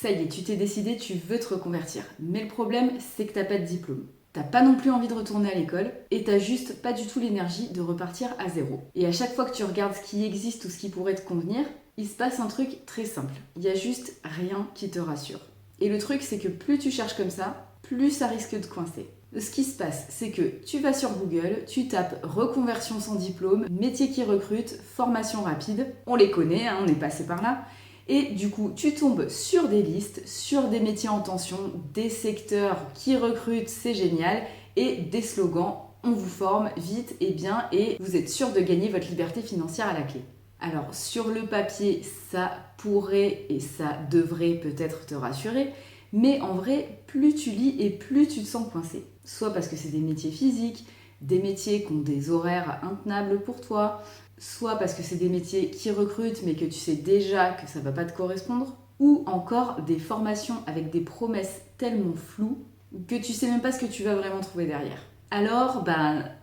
Ça y est, tu t'es décidé, tu veux te reconvertir. Mais le problème, c'est que t'as pas de diplôme. T'as pas non plus envie de retourner à l'école et t'as juste pas du tout l'énergie de repartir à zéro. Et à chaque fois que tu regardes ce qui existe ou ce qui pourrait te convenir, il se passe un truc très simple. Il y a juste rien qui te rassure. Et le truc, c'est que plus tu cherches comme ça, plus ça risque de coincer. Ce qui se passe, c'est que tu vas sur Google, tu tapes reconversion sans diplôme, métier qui recrute, formation rapide. On les connaît, hein, on est passé par là. Et du coup, tu tombes sur des listes, sur des métiers en tension, des secteurs qui recrutent, c'est génial, et des slogans, on vous forme vite et bien, et vous êtes sûr de gagner votre liberté financière à la clé. Alors, sur le papier, ça pourrait et ça devrait peut-être te rassurer, mais en vrai, plus tu lis et plus tu te sens coincé. Soit parce que c'est des métiers physiques, des métiers qui ont des horaires intenables pour toi, soit parce que c'est des métiers qui recrutent mais que tu sais déjà que ça va pas te correspondre, ou encore des formations avec des promesses tellement floues que tu sais même pas ce que tu vas vraiment trouver derrière. Alors,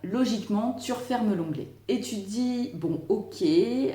logiquement, tu refermes l'onglet et tu te dis, bon, ok,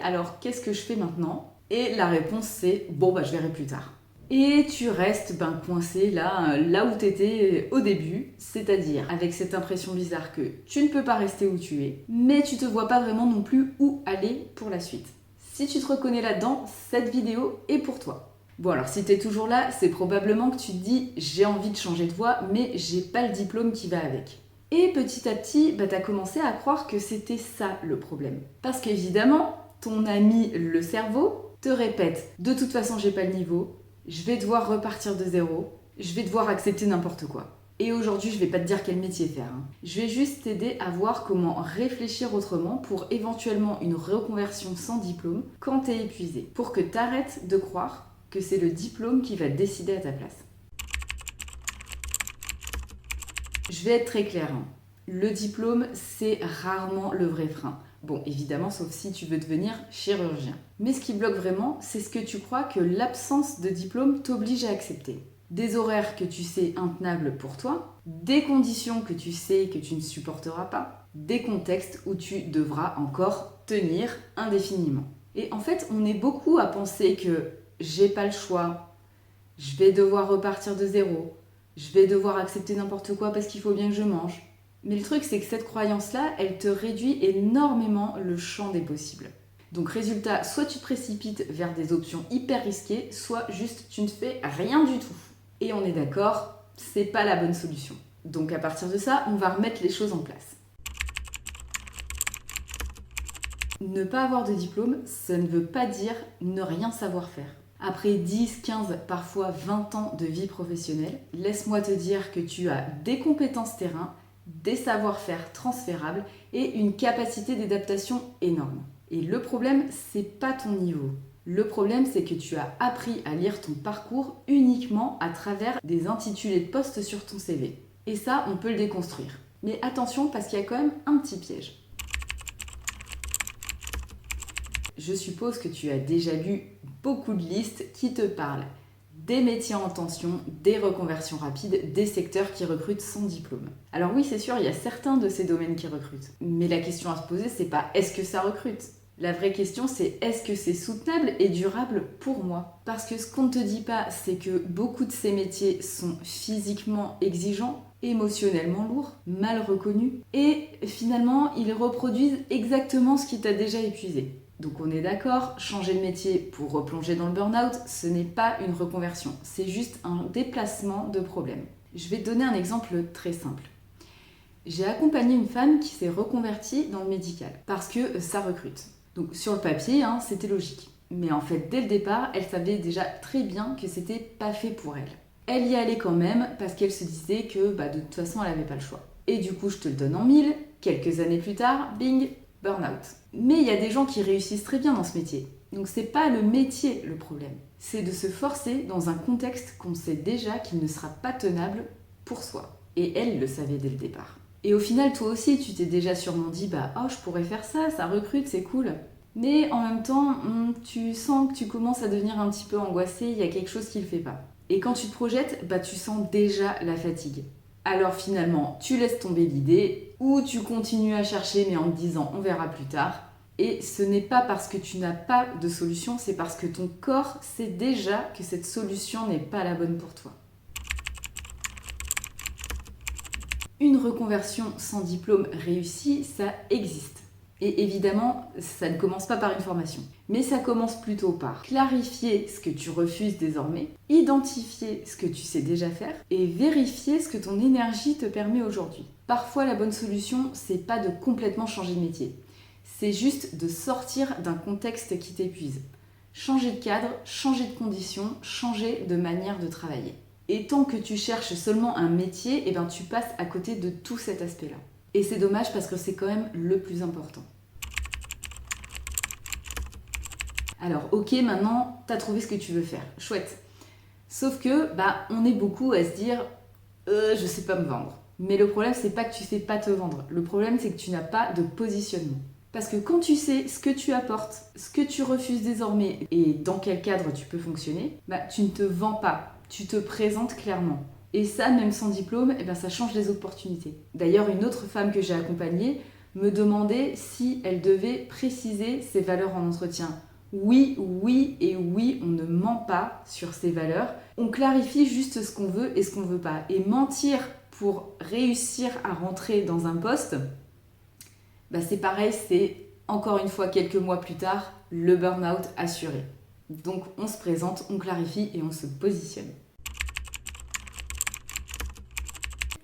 alors qu'est-ce que je fais maintenant ? Et la réponse c'est, je verrai plus tard. Et tu restes coincé là où t'étais au début, c'est-à-dire avec cette impression bizarre que tu ne peux pas rester où tu es, mais tu te vois pas vraiment non plus où aller pour la suite. Si tu te reconnais là-dedans, cette vidéo est pour toi. Bon alors si t'es toujours là, c'est probablement que tu te dis j'ai envie de changer de voie, mais j'ai pas le diplôme qui va avec. Et petit à petit, t'as commencé à croire que c'était ça le problème. Parce qu'évidemment, ton ami le cerveau te répète de toute façon j'ai pas le niveau, je vais devoir repartir de zéro, je vais devoir accepter n'importe quoi. Et aujourd'hui, je vais pas te dire quel métier faire. Je vais juste t'aider à voir comment réfléchir autrement pour éventuellement une reconversion sans diplôme quand t'es épuisé. Pour que t'arrêtes de croire que c'est le diplôme qui va décider à ta place. Je vais être très claire. Le diplôme, c'est rarement le vrai frein. Bon, évidemment, sauf si tu veux devenir chirurgien. Mais ce qui bloque vraiment, c'est ce que tu crois que l'absence de diplôme t'oblige à accepter. Des horaires que tu sais intenables pour toi, des conditions que tu sais que tu ne supporteras pas, des contextes où tu devras encore tenir indéfiniment. Et en fait, on est beaucoup à penser que j'ai pas le choix, je vais devoir repartir de zéro, je vais devoir accepter n'importe quoi parce qu'il faut bien que je mange. Mais le truc, c'est que cette croyance-là, elle te réduit énormément le champ des possibles. Donc résultat, soit tu te précipites vers des options hyper risquées, soit juste tu ne fais rien du tout. Et on est d'accord, c'est pas la bonne solution. Donc à partir de ça, on va remettre les choses en place. Ne pas avoir de diplôme, ça ne veut pas dire ne rien savoir faire. Après 10, 15, parfois 20 ans de vie professionnelle, laisse-moi te dire que tu as des compétences terrain, des savoir-faire transférables et une capacité d'adaptation énorme. Et le problème, c'est pas ton niveau. Le problème, c'est que tu as appris à lire ton parcours uniquement à travers des intitulés de postes sur ton CV. Et ça, on peut le déconstruire. Mais attention, parce qu'il y a quand même un petit piège. Je suppose que tu as déjà lu beaucoup de listes qui te parlent des métiers en tension, des reconversions rapides, des secteurs qui recrutent sans diplôme. Alors oui, c'est sûr, il y a certains de ces domaines qui recrutent. Mais la question à se poser, c'est pas est-ce que ça recrute ? La vraie question, c'est est-ce que c'est soutenable et durable pour moi ? Parce que ce qu'on ne te dit pas, c'est que beaucoup de ces métiers sont physiquement exigeants, émotionnellement lourds, mal reconnus, et finalement, ils reproduisent exactement ce qui t'a déjà épuisé. Donc on est d'accord, changer de métier pour replonger dans le burn-out, ce n'est pas une reconversion, c'est juste un déplacement de problème. Je vais te donner un exemple très simple. J'ai accompagné une femme qui s'est reconvertie dans le médical, parce que ça recrute. Donc sur le papier, c'était logique. Mais en fait, dès le départ, elle savait déjà très bien que c'était pas fait pour elle. Elle y allait quand même, parce qu'elle se disait que de toute façon, elle n'avait pas le choix. Et du coup, je te le donne en mille, quelques années plus tard, bing, burn-out. Mais il y a des gens qui réussissent très bien dans ce métier. Donc c'est pas le métier le problème. C'est de se forcer dans un contexte qu'on sait déjà qu'il ne sera pas tenable pour soi. Et elle le savait dès le départ. Et au final, toi aussi, tu t'es déjà sûrement dit je pourrais faire ça, ça recrute, c'est cool. Mais en même temps, tu sens que tu commences à devenir un petit peu angoissé, il y a quelque chose qui le fait pas. Et quand tu te projettes, tu sens déjà la fatigue. Alors finalement, tu laisses tomber l'idée ou tu continues à chercher mais en te disant on verra plus tard. Et ce n'est pas parce que tu n'as pas de solution, c'est parce que ton corps sait déjà que cette solution n'est pas la bonne pour toi. Une reconversion sans diplôme réussie, ça existe. Et évidemment, ça ne commence pas par une formation. Mais ça commence plutôt par clarifier ce que tu refuses désormais, identifier ce que tu sais déjà faire et vérifier ce que ton énergie te permet aujourd'hui. Parfois, la bonne solution, c'est pas de complètement changer de métier. C'est juste de sortir d'un contexte qui t'épuise. Changer de cadre, changer de conditions, changer de manière de travailler. Et tant que tu cherches seulement un métier, eh ben tu passes à côté de tout cet aspect-là. Et c'est dommage parce que c'est quand même le plus important. Alors ok, maintenant t'as trouvé ce que tu veux faire, chouette. Sauf que on est beaucoup à se dire je sais pas me vendre. Mais le problème c'est pas que tu sais pas te vendre, le problème c'est que tu n'as pas de positionnement. Parce que quand tu sais ce que tu apportes, ce que tu refuses désormais et dans quel cadre tu peux fonctionner, tu ne te vends pas, tu te présentes clairement. Et ça, même sans diplôme, ça change les opportunités. D'ailleurs, une autre femme que j'ai accompagnée me demandait si elle devait préciser ses valeurs en entretien. Oui, oui et oui, on ne ment pas sur ses valeurs. On clarifie juste ce qu'on veut et ce qu'on ne veut pas. Et mentir pour réussir à rentrer dans un poste, c'est pareil, c'est encore une fois quelques mois plus tard, le burn-out assuré. Donc on se présente, on clarifie et on se positionne.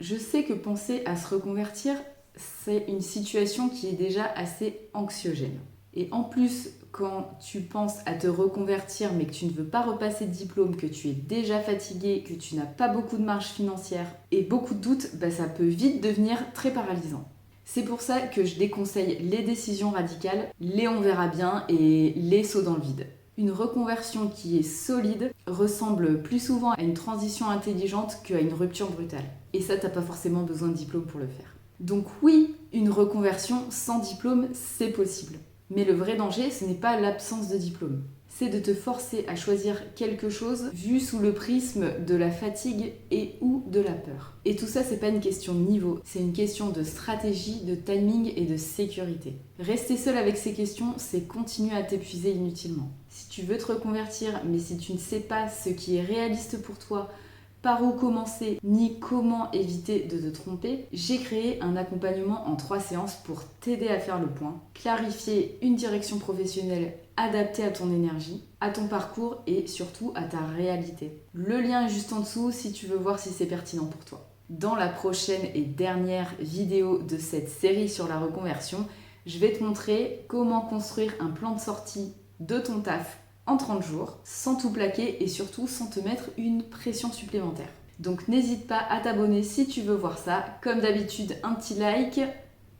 Je sais que penser à se reconvertir, c'est une situation qui est déjà assez anxiogène. Et en plus, quand tu penses à te reconvertir mais que tu ne veux pas repasser de diplôme, que tu es déjà fatigué, que tu n'as pas beaucoup de marge financière et beaucoup de doutes, ça peut vite devenir très paralysant. C'est pour ça que je déconseille les décisions radicales, les on verra bien et les sauts dans le vide. Une reconversion qui est solide ressemble plus souvent à une transition intelligente qu'à une rupture brutale. Et ça, t'as pas forcément besoin de diplôme pour le faire. Donc oui, une reconversion sans diplôme, c'est possible. Mais le vrai danger, ce n'est pas l'absence de diplôme. C'est de te forcer à choisir quelque chose vu sous le prisme de la fatigue et ou de la peur. Et tout ça, c'est pas une question de niveau, c'est une question de stratégie, de timing et de sécurité. Rester seul avec ces questions, c'est continuer à t'épuiser inutilement. Si tu veux te reconvertir, mais si tu ne sais pas ce qui est réaliste pour toi, par où commencer, ni comment éviter de te tromper, j'ai créé un accompagnement en 3 séances pour t'aider à faire le point, clarifier une direction professionnelle adaptée à ton énergie, à ton parcours et surtout à ta réalité. Le lien est juste en dessous si tu veux voir si c'est pertinent pour toi. Dans la prochaine et dernière vidéo de cette série sur la reconversion, je vais te montrer comment construire un plan de sortie de ton taf en 30 jours, sans tout plaquer et surtout sans te mettre une pression supplémentaire. Donc n'hésite pas à t'abonner si tu veux voir ça. Comme d'habitude, un petit like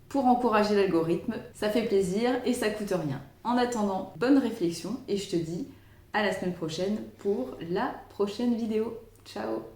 pour encourager l'algorithme, ça fait plaisir et ça coûte rien. En attendant, bonne réflexion et je te dis à la semaine prochaine pour la prochaine vidéo. Ciao!